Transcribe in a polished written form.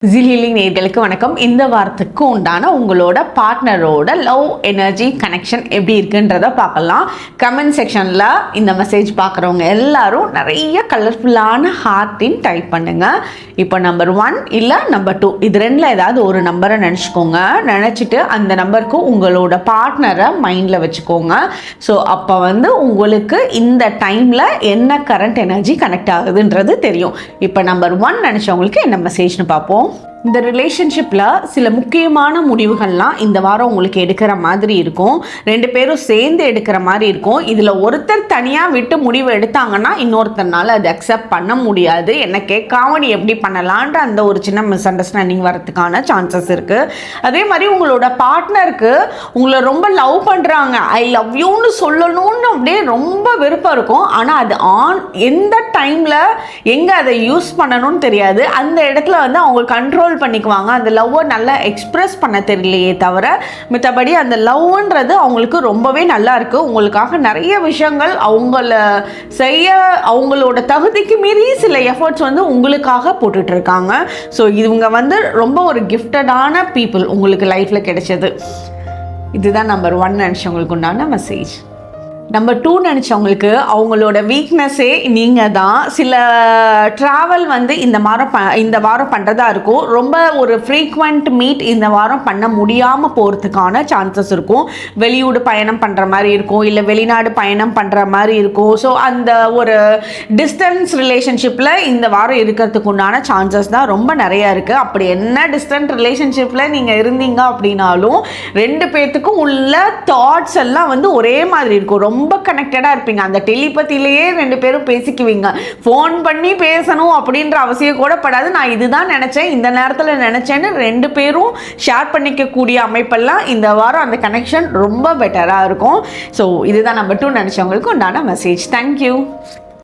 ஜிலிலிங் நேயர்களுக்கு வணக்கம். இந்த வாரத்துக்கு உண்டான உங்களோட பார்ட்னரோட லவ் எனர்ஜி கனெக்ஷன் எப்படி இருக்குன்றத பார்க்கலாம். கமெண்ட் செக்ஷனில் இந்த மெசேஜ் பார்க்குறவங்க எல்லாரும் நிறைய கலர்ஃபுல்லான ஹார்ட்டின் டைப் பண்ணுங்க. இப்போ நம்பர் 1 இல்லை நம்பர் 2 இது ரெண்டில் ஏதாவது ஒரு நம்பரை நினச்சிக்கோங்க. நினச்சிட்டு அந்த நம்பருக்கு உங்களோட பார்ட்னரை மைண்டில் வச்சுக்கோங்க. ஸோ அப்போ உங்களுக்கு இந்த டைமில் என்ன கரண்ட் எனர்ஜி கனெக்ட் ஆகுதுன்றது தெரியும். இப்போ நம்பர் 1 நினச்சவங்களுக்கு என்ன மெசேஜ்னு பார்ப்போம். இந்த ரிலேஷன்ஷிப்பில் சில முக்கியமான முடிவுகள்லாம் இந்த வாரம் உங்களுக்கு எடுக்கிற மாதிரி இருக்கும். 2 பேரும் சேர்ந்து எடுக்கிற மாதிரி இருக்கும். இதில் ஒருத்தர் தனியாக விட்டு முடிவு எடுத்தாங்கன்னா இன்னொருத்தர்னால அது அக்செப்ட் பண்ண முடியாது. என்ன கேட்காம நீ எப்படி பண்ணலான்ற அந்த ஒரு சின்ன மிஸ் அண்டர்ஸ்டாண்டிங் வரதுக்கான சான்சஸ் இருக்குது. அதே மாதிரி உங்களோட பார்ட்னருக்கு உங்களை ரொம்ப லவ் பண்ணுறாங்க, ஐ லவ் யூன்னு சொல்லணும்னு அப்படியே ரொம்ப விருப்பம் இருக்கும். ஆனால் அது எந்த டைமில் எங்கே அதை யூஸ் பண்ணணும்னு தெரியாது. அந்த இடத்துல அவங்க கண்ட்ரோல் பண்ணிக்குவாங்க. அந்த லவ்வை நல்லா எக்ஸ்பிரஸ் பண்ண தெரியலையே தவிர மற்றபடி அந்த லவ்ன்றது அவங்களுக்கு ரொம்பவே நல்லா இருக்கு. உங்களுக்காக நிறைய விஷயங்கள் அவங்கள செய்ய அவங்களோட தகுதிக்கு மீறி சில எஃபர்ட்ஸ் உங்களுக்காக போட்டுட்டு இருக்காங்க. ஸோ இவங்க ரொம்ப ஒரு கிஃப்டடான பீப்புள் உங்களுக்கு லைஃப்ல கிடைச்சது. இதுதான் நம்பர் 1 நினைச்சவங்களுக்கு உண்டான மெசேஜ். நம்பர் 2 நினச்சவங்களுக்கு அவங்களோட வீக்னஸ்ஸே நீங்கள் தான். சில ட்ராவல் இந்த வாரம் பண்ணுறதா இருக்கும். ரொம்ப ஒரு ஃப்ரீக்வெண்ட் மீட் இந்த வாரம் பண்ண முடியாமல் போகிறதுக்கான சான்சஸ் இருக்கும். வெளியூடு பயணம் பண்ணுற மாதிரி இருக்கும், இல்லை வெளிநாடு பயணம் பண்ணுற மாதிரி இருக்கும். ஸோ அந்த ஒரு டிஸ்டன்ஸ் ரிலேஷன்ஷிப்பில் இந்த வாரம் இருக்கிறதுக்கு உண்டான சான்சஸ் தான் ரொம்ப நிறையா இருக்குது. அப்படி என்ன டிஸ்டன்ட் ரிலேஷன்ஷிப்பில் நீங்கள் இருந்தீங்க அப்படின்னாலும் 2 பேர்த்துக்கும் உள்ள தாட்ஸ் எல்லாம் ஒரே மாதிரி இருக்கும். ரொம்ப கனெக்டடாக இருப்பீங்க. அந்த டெலிபதியிலேயே 2 பேரும் பேசிக்குவீங்க. ஃபோன் பண்ணி பேசணும் அப்படின்ற அவசியம் கூட படாது. நான் இதுதான் நினச்சேன், இந்த நேரத்தில் நினச்சேன்னு 2 பேரும் ஷேர் பண்ணிக்கக்கூடிய அமைப்பெல்லாம் இந்த வாரம் அந்த கனெக்ஷன் ரொம்ப பெட்டராக இருக்கும். ஸோ இதுதான் நம்பர் 2 நினச்சவங்களுக்கு உண்டான மெசேஜ். தேங்க்யூ.